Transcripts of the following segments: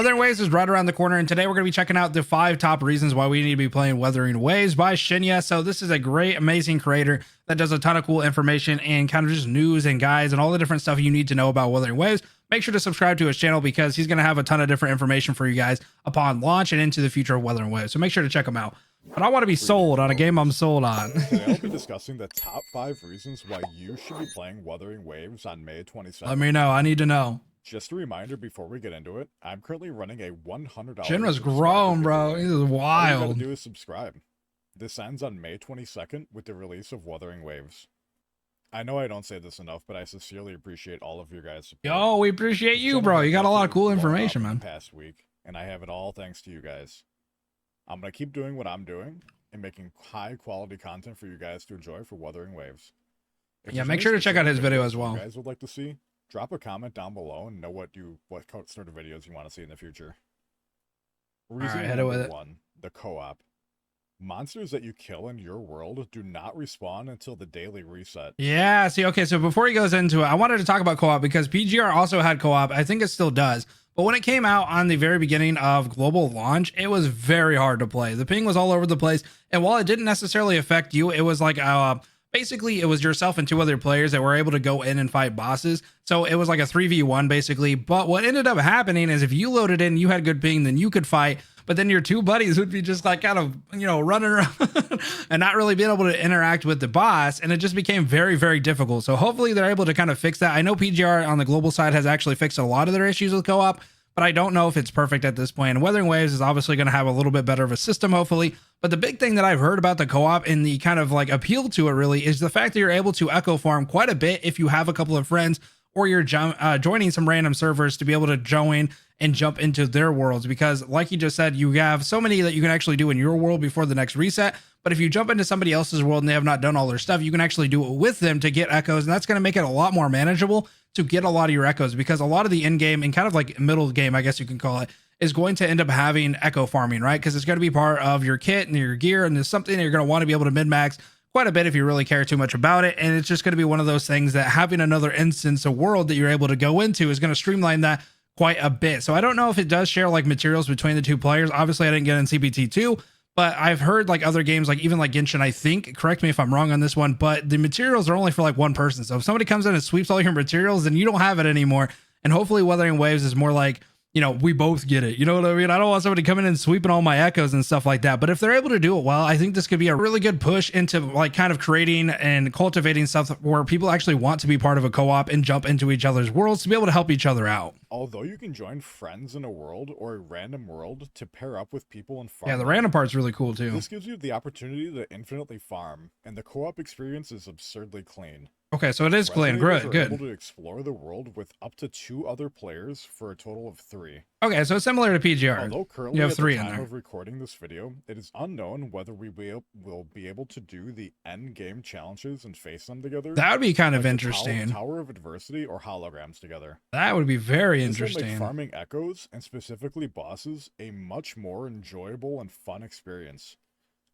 Wuthering Waves is right around the corner, and today we're going to be checking out the 5 top reasons why we need to be playing Wuthering Waves by Shinya. So this is a great, amazing creator that does a ton of cool information and kind of just news and guides and all the different stuff you need to know about Wuthering Waves. Make sure to subscribe to his channel because he's going to have a ton of different information for you guys upon launch and into the future of Wuthering Waves. So make sure to check him out. But I want to be sold on a game I'm sold on. Today I'll be discussing the top 5 reasons why you should be playing Wuthering Waves on May 22nd. Let me know. I need to know. Just a reminder before we get into it, I'm currently running a $100. Shinra's grown, bro. This is All you wild. gotta do is subscribe. This ends on May 22nd with the release of Wuthering Waves. I know I don't say this enough, but I sincerely appreciate all of your guys' support. Yo, we appreciate This you, channel bro. has You got a lot of cool definitely blown up information, in man. the past week, and I have it all thanks to you guys. I'm gonna keep doing what I'm doing and making high quality content for you guys to enjoy for Wuthering Waves. If Yeah, there's make any sure to check out his specific video videos as well. you guys would like to see, drop a comment down below and know what sort of videos you want to see in the future. Reason hit it with number it. 1, the co-op. Monsters that you kill in your world do not respawn until the daily reset. Yeah, see, okay, so before he goes into it, I wanted to talk about co-op because PGR also had co-op. I think it still does. But when it came out on the very beginning of global launch, it was very hard to play. The ping was all over the place. And while it didn't necessarily affect you, it was like basically it was yourself and 2 other players that were able to go in and fight bosses. So it was like a 3v1 basically. But what ended up happening is if you loaded in, you had good ping, then you could fight. But then your 2 buddies would be just like kind of, running around and not really being able to interact with the boss. And it just became very, very difficult. So hopefully they're able to kind of fix that. I know PGR on the global side has actually fixed a lot of their issues with co-op, but I don't know if it's perfect at this point. And Wuthering Waves is obviously going to have a little bit better of a system, hopefully. But the big thing that I've heard about the co-op and the kind of like appeal to it really is the fact that you're able to echo farm quite a bit if you have a couple of friends or you're joining some random servers to be able to join and jump into their worlds. Because like you just said, you have so many that you can actually do in your world before the next reset. But if you jump into somebody else's world and they have not done all their stuff, you can actually do it with them to get echoes. And that's going to make it a lot more manageable to get a lot of your echoes, because a lot of the end game and kind of like middle game, I guess you can call it, is going to end up having echo farming, right? Because it's going to be part of your kit and your gear, and there's something that you're going to want to be able to min-max quite a bit if you really care too much about it. And it's just going to be one of those things that having another instance, a world that you're able to go into, is going to streamline that quite a bit. So I don't know if it does share like materials between the 2 players. Obviously I didn't get in CPT2, but I've heard like other games, like even like Genshin, I think, correct me if I'm wrong on this one, but the materials are only for like 1 person. So if somebody comes in and sweeps all your materials, then you don't have it anymore. And hopefully Wuthering Waves is more like, we both get it. You know what I mean? I don't want somebody coming in and sweeping all my echoes and stuff like that. But if they're able to do it well, I think this could be a really good push into like kind of creating and cultivating stuff where people actually want to be part of a co-op and jump into each other's worlds to be able to help each other out. Although you can join friends in a world or a random world to pair up with people and farm. Yeah, the random part's really cool too. This gives you the opportunity to infinitely farm, and the co-op experience is absurdly clean. Okay, so it is clean. Good. Able to explore the world with up to 2 other players for a total of 3. Okay, so it's similar to PGR. Although currently you have at 3 the in time there. of recording this video, it is unknown whether we will be able to do the end game challenges and face them together. That would be kind of like interesting. Tower of Adversity or holograms together. That would be very This will interesting. make farming echoes, and specifically bosses, a much more enjoyable and fun experience.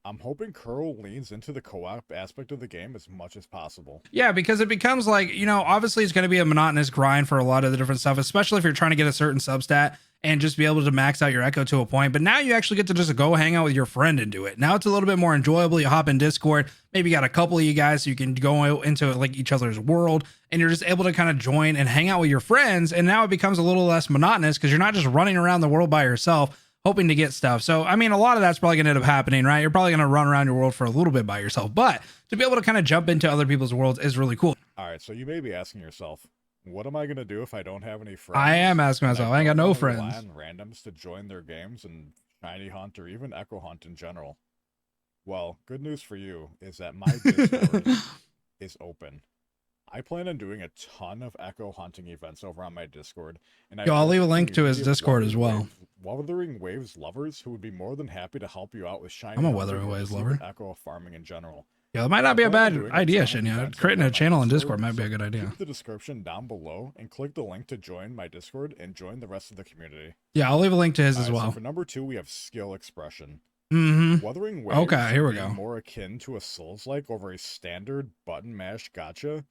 I'm hoping Curl leans into the co-op aspect of the game as much as possible. Yeah, because it becomes like, obviously it's going to be a monotonous grind for a lot of the different stuff, especially if you're trying to get a certain substat and just be able to max out your echo to a point. But now you actually get to just go hang out with your friend and do it. Now it's a little bit more enjoyable. You hop in Discord, maybe you got a couple of you guys so you can go into like each other's world, and you're just able to kind of join and hang out with your friends. And now it becomes a little less monotonous because you're not just running around the world by yourself hoping to get stuff. So, I mean, a lot of that's probably going to end up happening, right? You're probably going to run around your world for a little bit by yourself, but to be able to kind of jump into other people's worlds is really cool. All right, so you may be asking yourself, what am I going to do if I don't have any friends? I am asking myself, I ain't got no friends. Rely on randoms to join their games and shiny hunt or even echo hunt in general. Well, good news for you is that my Discord is open. I plan on doing a ton of echo hunting events over on my Discord. And I'll leave a link to his Discord as well. Wuthering Waves lovers who would be more than happy to help you out with shiny. I'm a Wuthering Waves lover. Echo farming in general. Yeah, that might not be a bad idea, Shinya. Creating a channel in Discord might be a good idea. Keep the description down below and click the link to join my Discord and join the rest of the community. Yeah, I'll leave a link to his as well. So for number 2, we have skill expression. Wuthering Waves okay, here we go. More akin to a Souls-like over a standard button mash gotcha,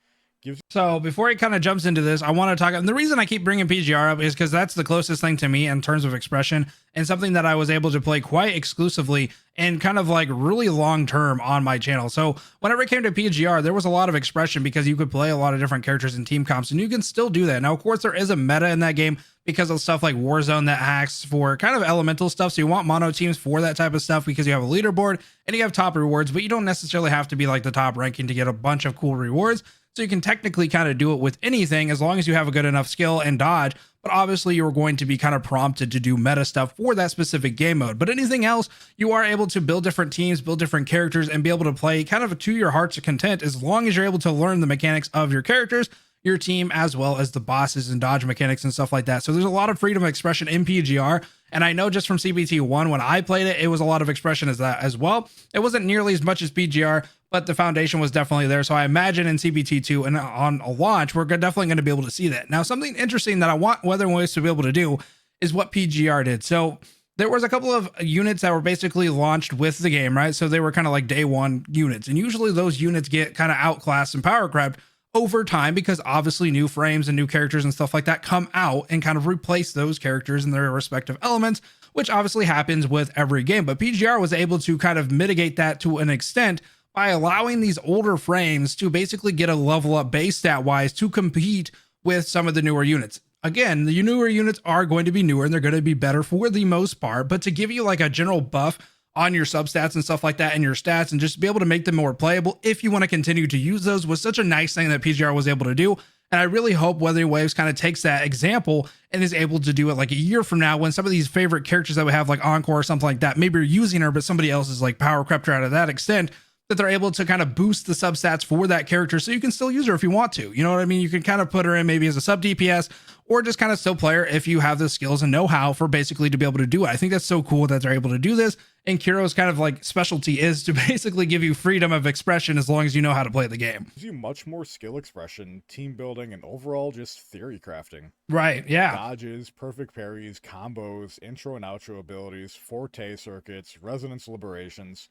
So before he kind of jumps into this, I want to talk. And the reason I keep bringing PGR up is because that's the closest thing to me in terms of expression and something that I was able to play quite exclusively and kind of like really long term on my channel. So whenever it came to PGR, there was a lot of expression because you could play a lot of different characters in team comps, and you can still do that. Now, of course, there is a meta in that game because of stuff like Warzone that hacks for kind of elemental stuff. So you want mono teams for that type of stuff because you have a leaderboard and you have top rewards, but you don't necessarily have to be like the top ranking to get a bunch of cool rewards. So you can technically kind of do it with anything as long as you have a good enough skill and dodge. But obviously you're going to be kind of prompted to do meta stuff for that specific game mode. But anything else, you are able to build different teams, build different characters, and be able to play kind of to your heart's content as long as you're able to learn the mechanics of your characters, your team, as well as the bosses and dodge mechanics and stuff like that. So there's a lot of freedom of expression in PGR. And I know just from CBT1, when I played it, it was a lot of expression as that as well. It wasn't nearly as much as PGR, but the foundation was definitely there. So I imagine in CBT2 and on a launch, we're definitely going to be able to see that. Now, something interesting that I want Wuthering Waves to be able to do is what PGR did. So there was a couple of units that were basically launched with the game, right? So they were kind of like day one units. And usually those units get kind of outclassed and power crept over time because obviously new frames and new characters and stuff like that come out and kind of replace those characters in their respective elements, which obviously happens with every game. But PGR was able to kind of mitigate that to an extent by allowing these older frames to basically get a level up base stat wise to compete with some of the newer units. Again, the newer units are going to be newer and they're going to be better for the most part, but to give you like a general buff on your substats and stuff like that and your stats and just be able to make them more playable if you want to continue to use those was such a nice thing that PGR was able to do. And I really hope Wuthering Waves kind of takes that example and is able to do it like a year from now when some of these favorite characters that we have like Encore or something like that, maybe you're using her, but somebody else is like power crept her out of that extent, that they're able to kind of boost the substats for that character so you can still use her if you want to. You know what I mean? You can kind of put her in maybe as a sub DPS or just kind of still play her if you have the skills and know-how for basically to be able to do it. I think that's so cool that they're able to do this. And Kiro's kind of like specialty is to basically give you freedom of expression as long as you know how to play the game. Gives you much more skill expression, team building, and overall just theory crafting. Right, yeah. Dodges, perfect parries, combos, intro and outro abilities, forte circuits, resonance liberations.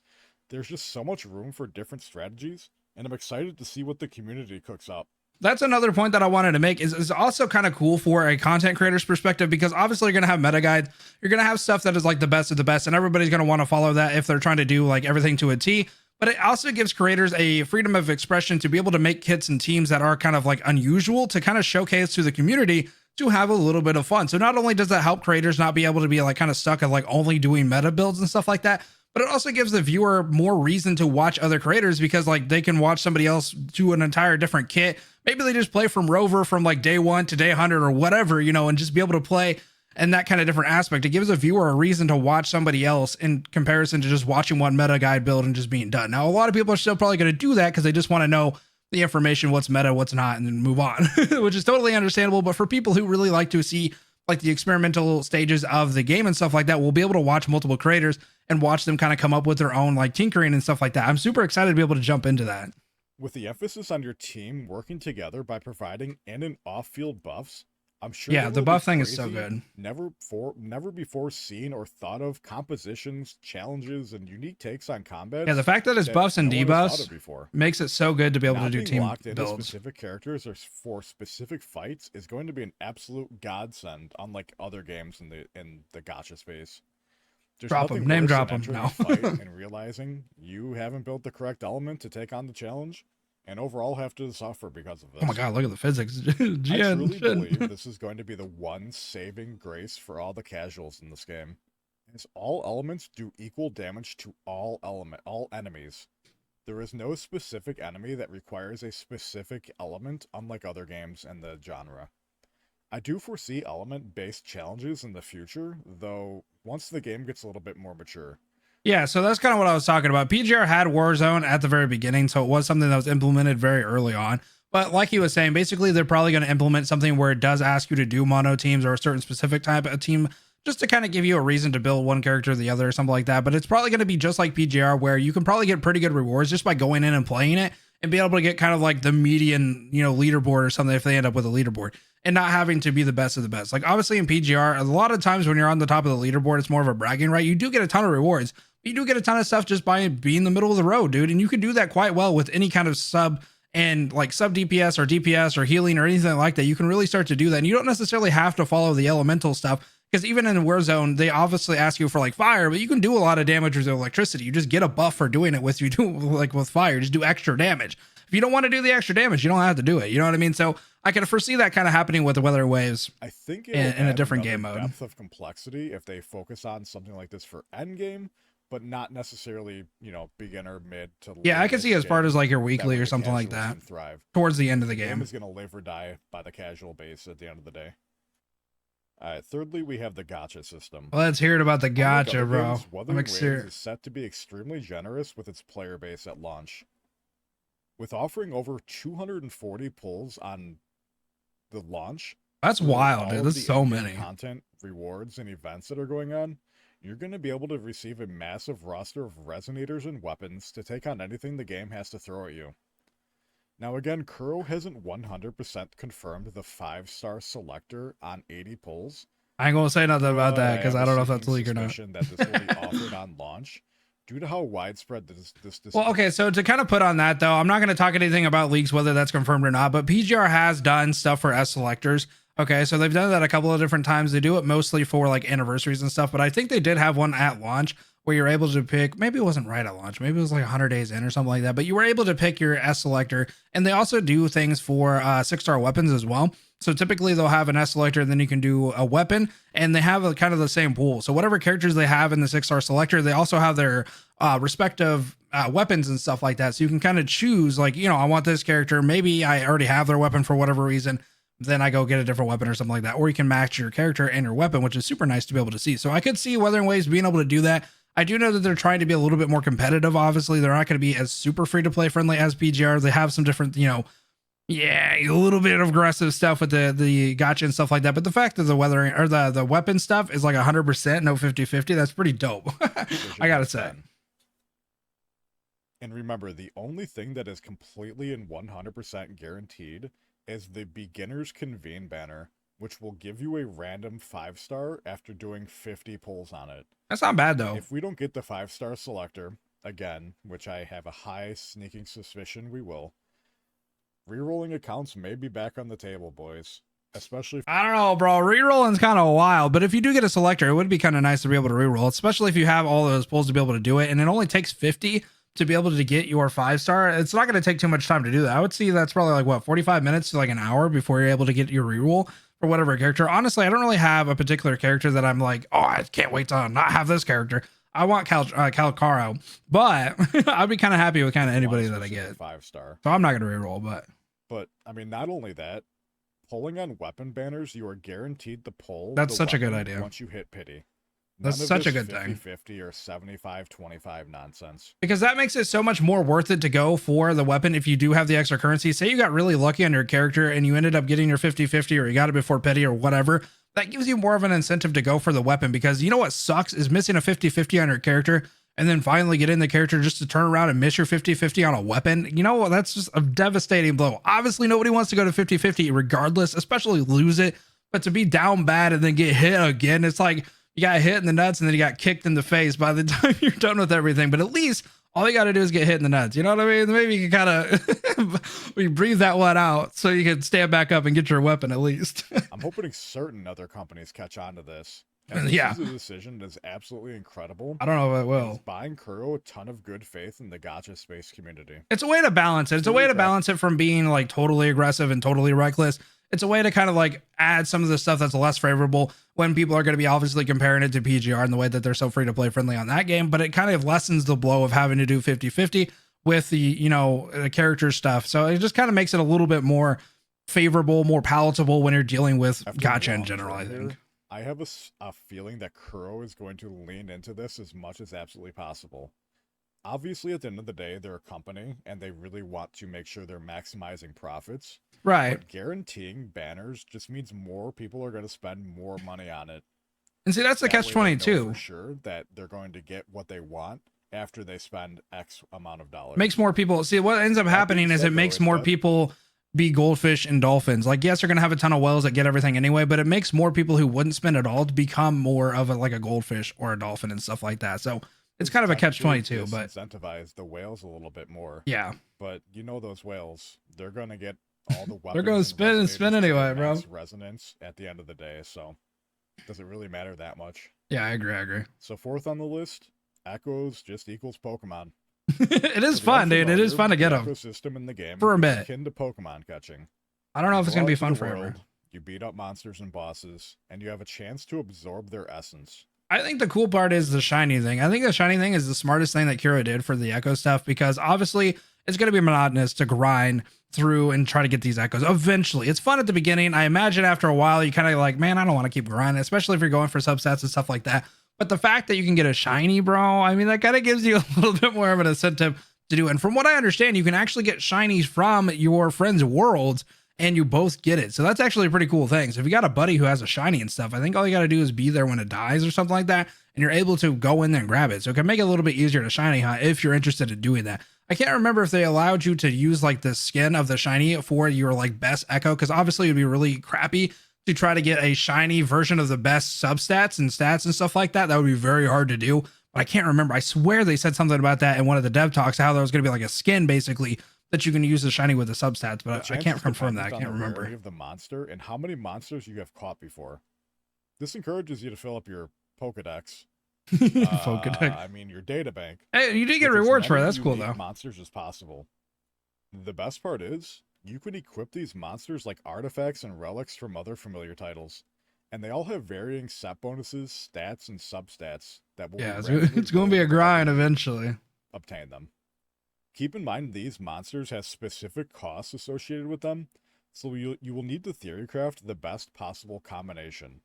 There's just so much room for different strategies, and I'm excited to see what the community cooks up. That's another point that I wanted to make is also kind of cool for a content creator's perspective, because obviously you're going to have meta guides. You're going to have stuff that is like the best of the best, and everybody's going to want to follow that if they're trying to do like everything to a T. But it also gives creators a freedom of expression to be able to make kits and teams that are kind of like unusual to kind of showcase to the community to have a little bit of fun. So not only does that help creators not be able to be like kind of stuck at like only doing meta builds and stuff like that, but it also gives the viewer more reason to watch other creators because like they can watch somebody else do an entire different kit. Maybe they just play from Rover from like day 1 to day 100 or whatever, you know, and just be able to play and that kind of different aspect. It gives a viewer a reason to watch somebody else in comparison to just watching one meta guide build and just being done. Now, a lot of people are still probably going to do that because they just want to know the information, what's meta, what's not, and then move on, which is totally understandable. But for people who really like to see like the experimental stages of the game and stuff like that, we'll be able to watch multiple creators and watch them kind of come up with their own like tinkering and stuff like that. I'm super excited to be able to jump into that. With the emphasis on your team working together by providing in and off-field buffs, I'm sure. Yeah, the buff thing is so good. Never before seen or thought of compositions, challenges, and unique takes on combat. Yeah, the fact that it's buffs and debuffs makes it so good to be able to do team locked into builds. Specific characters or for specific fights is going to be an absolute godsend, unlike other games in the gacha space. There's drop them, name drop them now. And realizing you haven't built the correct element to take on the challenge, and overall have to suffer because of this. Oh my god, look at the physics. I truly believe this is going to be the one saving grace for all the casuals in this game. As all elements do equal damage to all enemies. There is no specific enemy that requires a specific element, unlike other games in the genre. I do foresee element-based challenges in the future, though once the game gets a little bit more mature. Yeah, so that's kind of what I was talking about. PGR had Warzone at the very beginning, so it was something that was implemented very early on. But like he was saying, basically they're probably going to implement something where it does ask you to do mono teams or a certain specific type of team just to kind of give you a reason to build one character or the other or something like that. But it's probably going to be just like PGR, where you can probably get pretty good rewards just by going in and playing it and be able to get kind of like the median, you know, leaderboard or something if they end up with a leaderboard, and not having to be the best of the best. Like obviously in PGR, a lot of times when you're on the top of the leaderboard, it's more of a bragging right. You do get a ton of rewards, but you do get a ton of stuff just by being in the middle of the road, dude. And you can do that quite well with any kind of sub and like sub DPS or DPS or healing or anything like that, you can really start to do that. And you don't necessarily have to follow the elemental stuff, because even in Warzone, they obviously ask you for like fire, but you can do a lot of damage with electricity. You just get a buff for doing it with you do like with fire, just do extra damage. If you don't want to do the extra damage, you don't have to do it. You know what I mean? So I can foresee that kind of happening with the Wuthering Waves. I think in a different game mode. Depth of complexity if they focus on something like this for end game, but not necessarily, you know, beginner, mid to yeah. I can see as part as like your weekly or something like that. Thrive towards the end of the game. Is going to live or die by the casual base at the end of the day. All right. Thirdly, we have the gacha system. Let's hear it about the gacha, bro. Wuthering Waves is set to be extremely generous with its player base at launch, with offering over 240 pulls on the launch. That's wild, dude. There's so many content, rewards, and events that are going on. You're going to be able to receive a massive roster of resonators and weapons to take on anything the game has to throw at you. Now again, Kuro hasn't 100% confirmed the 5-star selector on 80 pulls. I ain't gonna say nothing about that because I don't know if that's leak or not. That this will be offered on launch due to how widespread this well, okay, so to kind of put on that though, I'm not going to talk anything about leaks, whether that's confirmed or not, but PGR has done stuff for S selectors. Okay, so they've done that a couple of different times. They do it mostly for like anniversaries and stuff, but I think they did have one at launch where you're able to pick, maybe it wasn't right at launch, maybe it was like 100 days in or something like that, but you were able to pick your S selector, and they also do things for 6-star weapons as well. So typically they'll have an S selector, and then you can do a weapon, and they have a kind of the same pool. So whatever characters they have in the 6-star selector, they also have their respective weapons and stuff like that. So you can kind of choose, like, you know, I want this character. Maybe I already have their weapon for whatever reason. Then I go get a different weapon or something like that. Or you can match your character and your weapon, which is super nice to be able to see. So I could see Wuthering Waves being able to do that. I do know that they're trying to be a little bit more competitive. Obviously, they're not going to be as super free to play friendly as PGR. They have some different, you know, a little bit of aggressive stuff with the gacha and stuff like that. But the fact that the weathering or the weapon stuff is like 100%, no 50-50, that's pretty dope. I gotta say. And remember, the only thing that is completely and 100% guaranteed is the Beginner's Convene banner, which will give you a random 5-star after doing 50 pulls on it. That's not bad though. If we don't get the 5-star selector again, which I have a high sneaking suspicion we will, rerolling accounts may be back on the table, boys. Especially if— I don't know, bro. Rerolling's kind of wild, but if you do get a selector, it would be kind of nice to be able to reroll, especially if you have all those pulls to be able to do it, and it only takes 50 to be able to get your 5-star. It's not going to take too much time to do that. I would see that's probably like, what, 45 minutes to like an hour before you're able to get your reroll for whatever character. Honestly, I don't really have a particular character that I'm like, oh, I can't wait to not have this character. I want Calcaro, but I'd be kind of happy with kind of anybody that I get. 5-star. So I'm not going to reroll, but I mean, not only that, pulling on weapon banners, you are guaranteed to pull. That's such a good idea. Once you hit pity. That's such a good thing. 50 or 75-25 nonsense. Because that makes it so much more worth it to go for the weapon if you do have the extra currency. Say you got really lucky on your character and you ended up getting your 50-50, or you got it before petty or whatever. That gives you more of an incentive to go for the weapon, because you know what sucks is missing a 50-50 on your character and then finally get in the character just to turn around and miss your 50-50 on a weapon. You know what? That's just a devastating blow. Obviously, nobody wants to go to 50-50 regardless, especially lose it. But to be down bad and then get hit again, it's like you got hit in the nuts and then you got kicked in the face by the time you're done with everything. But at least all you got to do is get hit in the nuts. You know what I mean? Maybe you can kind of breathe that one out so you can stand back up and get your weapon at least. I'm hoping certain other companies catch on to this. Yeah. This is a decision that is absolutely incredible. I don't know if it will. It's buying Kuro a ton of good faith in the gacha space community. It's a way to balance it. It's a way to balance it from being like totally aggressive and totally reckless. It's a way to kind of like add some of the stuff that's less favorable when people are going to be obviously comparing it to PGR and the way that they're so free to play friendly on that game. But it kind of lessens the blow of having to do 50-50 with the, you know, the character stuff. So it just kind of makes it a little bit more favorable, more palatable when you're dealing with gacha in general, I think. I have a feeling that Kuro is going to lean into this as much as absolutely possible. Obviously, at the end of the day, they're a company and they really want to make sure they're maximizing profits. Right. But guaranteeing banners just means more people are going to spend more money on it. And see, that's the catch-22. For sure that they're going to get what they want after they spend X amount of dollars. Makes more people see what ends up happening is it makes more people be goldfish and dolphins. Like, yes, they're going to have a ton of whales that get everything anyway, but it makes more people who wouldn't spend at all to become more of a, like a goldfish or a dolphin and stuff like that. So It's kind of a technically catch-22, but disincentivize the whales a little bit more. yeah, But you know those whales, they're gonna get all the they're weapons going to and spin and spin resonators to their anyway, bro. max resonance at the end of the day, so does it really matter that much? Yeah, I agree. So fourth on the list, Echoes just equals Pokemon. It is For the fun, dude. It is unfamiliar, fun to get the them ecosystem in the game for a is bit. akin to Pokemon catching. I don't know You if it's go going to out be into fun the forever. world, you beat up monsters and bosses, and you have a chance to absorb their essence. I think the cool part is the shiny thing. I think the shiny thing is the smartest thing that Kuro did for the echo stuff, because obviously it's going to be monotonous to grind through and try to get these echoes. Eventually, it's fun at the beginning. I imagine after a while, you kind of like, man, I don't want to keep grinding, especially if you're going for substats and stuff like that. But the fact that you can get a shiny, bro, I mean, that kind of gives you a little bit more of an incentive to do. And from what I understand, you can actually get shinies from your friends' worlds and you both get it. So that's actually a pretty cool thing. So if you got a buddy who has a shiny and stuff, I think all you got to do is be there when it dies or something like that, and you're able to go in there and grab it. So it can make it a little bit easier to shiny hunt if you're interested in doing that. I can't remember if they allowed you to use like the skin of the shiny for your like best echo, because obviously it'd be really crappy to try to get a shiny version of the best substats and stats and stuff like that. That would be very hard to do. But I can't remember. I swear they said something about that in one of the dev talks, how there was going to be like a skin basically that you can use the shiny with the substats, but I can't confirm that. I can't remember. Of the monster and how many monsters you have caught before. This encourages you to fill up your Pokedex. Pokedex. I mean, your data bank. Hey, you did get rewards for it. That's cool, though. Monsters as possible. The best part is you can equip these monsters like artifacts and relics from other familiar titles, and they all have varying set bonuses, stats, and substats that will. Yeah, it's going to be a grind eventually. Obtain them. Keep in mind these monsters have specific costs associated with them, so you will need to theorycraft the best possible combination.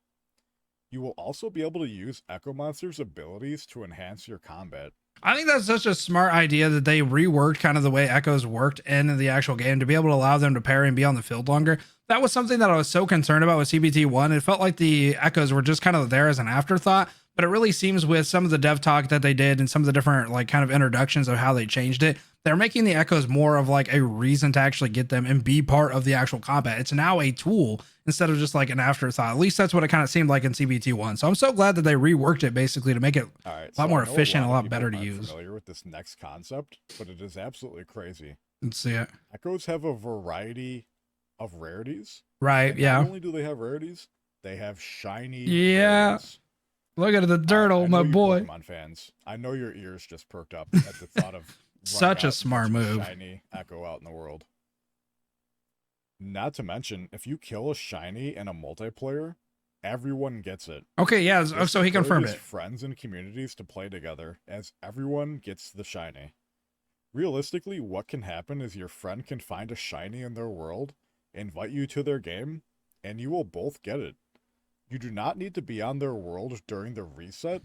You will also be able to use Echo Monster's abilities to enhance your combat. I think that's such a smart idea that they reworked kind of the way Echoes worked in the actual game to be able to allow them to parry and be on the field longer. That was something that I was so concerned about with CBT1. It felt like the Echoes were just kind of there as an afterthought, but it really seems with some of the dev talk that they did and some of the different like kind of introductions of how they changed it, they're making the Echoes more of like a reason to actually get them and be part of the actual combat. It's now a tool instead of just like an afterthought. At least that's what it kind of seemed like in CBT1. So I'm so glad that they reworked it basically to make it a lot more efficient, a lot better to use. Familiar with this next concept, but it is absolutely crazy. Let's see it. Echoes have a variety of rarities. Right, yeah. Not only do they have rarities, they have shiny. Yeah. Variants. Look at the turtle, my boy. Pokemon fans, I know your ears just perked up at the thought of such a smart move. Shiny Echo out in the world. Not to mention, if you kill a shiny in a multiplayer, everyone gets it. Okay, yeah. So he confirmed it. Friends and communities to play together, as everyone gets the shiny. Realistically, what can happen is your friend can find a shiny in their world, invite you to their game, and you will both get it. You do not need to be on their world during the reset,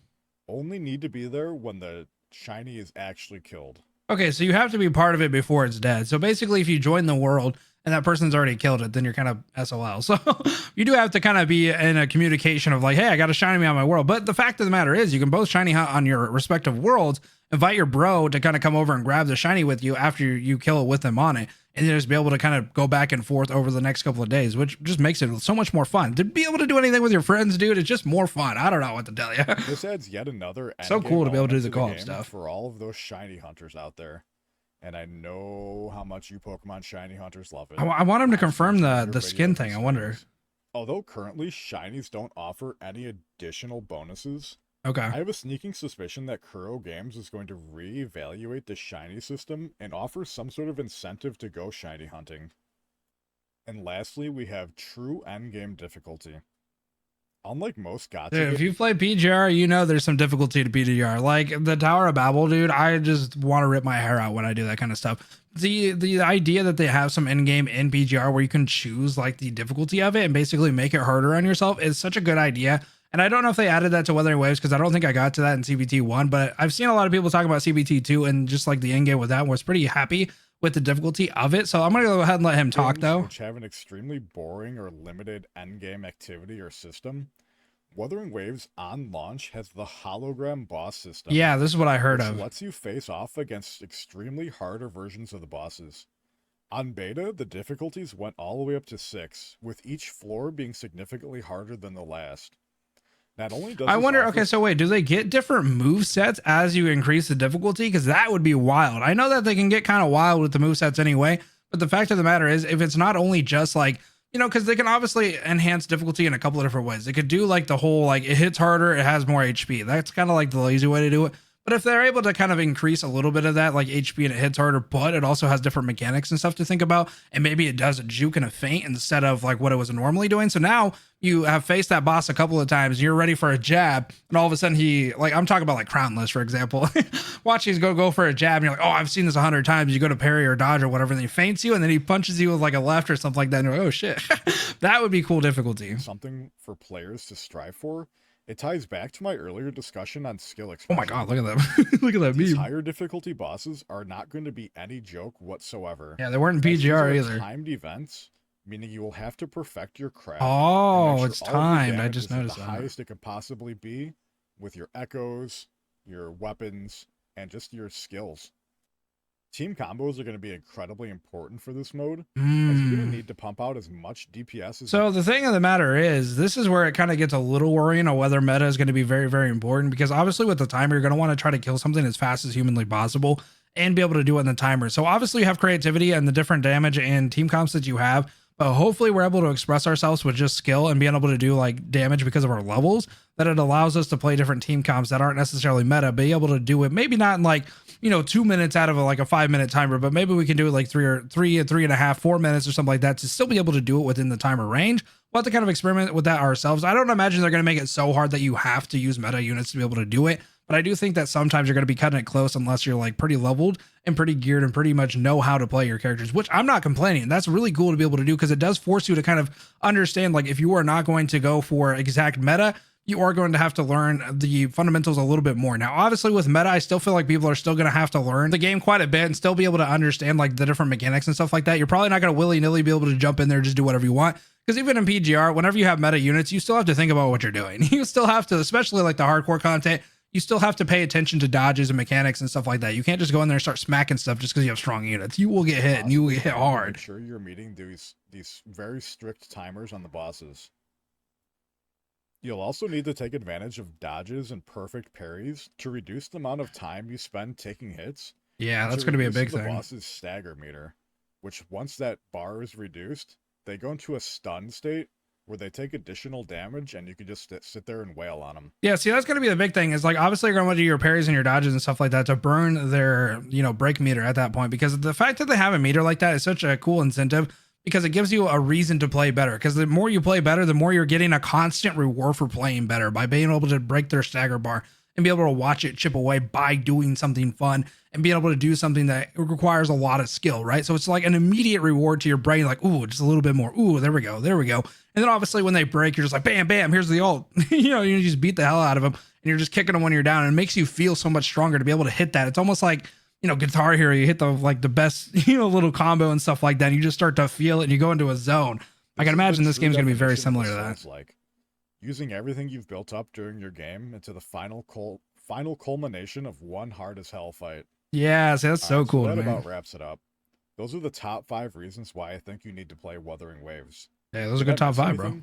only need to be there when the shiny is actually killed. Okay, so you have to be part of it before it's dead. So basically, if you join the world and that person's already killed it, then you're kind of SOL. So you do have to kind of be in a communication of like, hey, I got a shiny me on my world. But the fact of the matter is, you can both shiny hunt on your respective worlds, invite your bro to kind of come over and grab the shiny with you after you kill it with them on it, and then just be able to kind of go back and forth over the next couple of days, which just makes it so much more fun. To be able to do anything with your friends, dude, it's just more fun. I don't know what to tell you. This adds yet another so cool to be able to do the co-op stuff for all of those shiny hunters out there. And I know how much you Pokemon shiny hunters love it. I want him to confirm the skin thing. I wonder. Although currently shinies don't offer any additional bonuses, okay, I have a sneaking suspicion that Kuro Games is going to reevaluate the shiny system and offer some sort of incentive to go shiny hunting. And lastly, we have true endgame difficulty. Unlike most gacha, dude, if you play PGR, you know there's some difficulty to PGR. Like the Tower of Babel, dude, I just want to rip my hair out when I do that kind of stuff. The idea that they have some in-game in PGR where you can choose like the difficulty of it and basically make it harder on yourself is such a good idea. And I don't know if they added that to Wuthering Waves because I don't think I got to that in CBT1, but I've seen a lot of people talk about CBT2 and just like the in-game with that and was pretty happy with the difficulty of it. So I'm going to go ahead and let him talk though. Which have an extremely boring or limited endgame activity or system. Wuthering Waves on launch has the hologram boss system. Yeah, this is what I heard of. Lets you face off against extremely harder versions of the bosses. On beta, the difficulties went all the way up to 6, with each floor being significantly harder than the last. Not only does I this wonder, offer okay, so wait, do they get different move sets as you increase the difficulty? Because that would be wild. I know that they can get kind of wild with the move sets anyway, but the fact of the matter is, if it's not only just like, because they can obviously enhance difficulty in a couple of different ways. They could do like the whole, like, it hits harder, it has more HP. That's kind of like the lazy way to do it. But if they're able to kind of increase a little bit of that, like HP, and it hits harder, but it also has different mechanics and stuff to think about, and maybe it does a juke and a feint instead of like what it was normally doing. So now you have faced that boss a couple of times, you're ready for a jab, and all of a sudden he, like, I'm talking about like Crownless, for example. Watch, he's go for a jab, and you're like, oh, I've seen this 100 times. You go to parry or dodge or whatever, and then he feints you, and then he punches you with like a left or something like that, and you're like, oh shit. That would be cool difficulty. something for players to strive for. It ties back to my earlier discussion on skill Oh expression. my god, look at that. Look at that These meme. higher difficulty bosses are not going to be any joke whatsoever. Yeah, they weren't As these PGR are either. timed events, meaning you will have to perfect your craft. Oh, and make it's sure all of your timed. I damage just is at noticed the that. highest it could possibly be with your echoes, your weapons, and just your skills. Team combos are going to be incredibly important for this mode, as you're going to need to pump out as much DPS as So the thing of the matter is, this is where it kind of gets a little worrying on whether meta is going to be very, very important, because obviously with the timer, you're going to want to try to kill something as fast as humanly possible and be able to do it in the timer. So obviously you have creativity and the different damage and team comps that you have, but hopefully we're able to express ourselves with just skill and being able to do like damage because of our levels, that it allows us to play different team comps that aren't necessarily meta, be able to do it maybe not in like 2 minutes out of like a 5-minute timer, but maybe we can do it like 3.5, 4 minutes or something like that to still be able to do it within the timer range. We'll have to kind of experiment with that ourselves. I don't imagine they're going to make it so hard that you have to use meta units to be able to do it, but I do think that sometimes you're going to be cutting it close unless you're like pretty leveled and pretty geared and pretty much know how to play your characters, which I'm not complaining. That's really cool to be able to do, because it does force you to kind of understand, like, if you are not going to go for exact meta, you are going to have to learn the fundamentals a little bit more. Now, obviously with meta, I still feel like people are still going to have to learn the game quite a bit and still be able to understand like the different mechanics and stuff like that. You're probably not going to willy-nilly be able to jump in there and just do whatever you want, because even in PGR, whenever you have meta units, you still have to think about what you're doing. You still have to, especially like the hardcore content, you still have to pay attention to dodges and mechanics and stuff like that. You can't just go in there and start smacking stuff just because you have strong units. You will get hit and you will get hit hard. Make sure you're meeting these very strict timers on the bosses. You'll also need to take advantage of dodges and perfect parries to reduce the amount of time you spend taking hits. Yeah, that's going to be a big the thing. boss's stagger meter, which once that bar is reduced, they go into a stun state where they take additional damage, and you can just sit there and wail on them. Yeah, see, that's going to be the big thing. Is like, obviously you're going to want to do your parries and your dodges and stuff like that to burn their, break meter at that point, because the fact that they have a meter like that is such a cool incentive, because it gives you a reason to play better. Because the more you play better, the more you're getting a constant reward for playing better by being able to break their stagger bar and be able to watch it chip away by doing something fun and being able to do something that requires a lot of skill, right? So it's like an immediate reward to your brain, like, ooh, just a little bit more. Ooh, there we go. There we go. And then obviously when they break, you're just like, bam, bam, here's the ult. You just beat the hell out of them and you're just kicking them when you're down. And it makes you feel so much stronger to be able to hit that. It's almost like, Guitar Hero, you hit the best, little combo and stuff like that. And you just start to feel it and you go into a zone. I can imagine this game's going to be very similar to that. Like using everything you've built up during your game into the final culmination of one hard as hell fight. Yeah, see, that's so cool. That about wraps it up. Those are the top 5 reasons why I think you need to play Wuthering Waves. Yeah, those are good top 5, bro.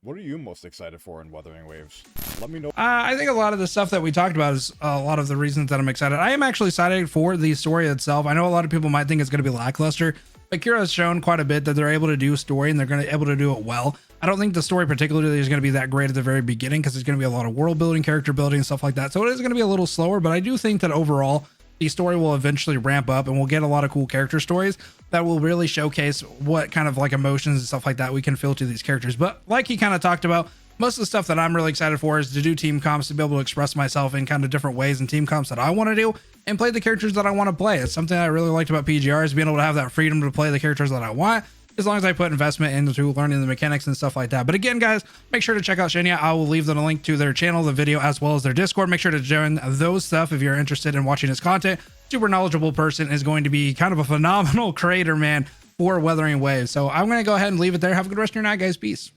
What are you most excited for in Wuthering Waves? Let me know. I think a lot of the stuff that we talked about is a lot of the reasons that I'm excited. I am actually excited for the story itself. I know a lot of people might think it's going to be lackluster, but Kira has shown quite a bit that they're able to do story and they're going to be able to do it well. I don't think the story particularly is going to be that great at the very beginning, because there's going to be a lot of world building, character building, and stuff like that. So it is going to be a little slower, but I do think that overall the story will eventually ramp up and we'll get a lot of cool character stories that will really showcase what kind of like emotions and stuff like that we can feel to these characters. But like he kind of talked about, most of the stuff that I'm really excited for is to do team comps, to be able to express myself in kind of different ways and team comps that I want to do and play the characters that I want to play. It's something I really liked about PGR, is being able to have that freedom to play the characters that I want, as long as I put investment into learning the mechanics and stuff like that. But again, guys, make sure to check out Shania. I will leave the link to their channel, the video, as well as their Discord. Make sure to join those stuff if you're interested in watching his content. Super knowledgeable person, is going to be kind of a phenomenal creator, man, for Wuthering Waves. So I'm going to go ahead and leave it there. Have a good rest of your night, guys. Peace.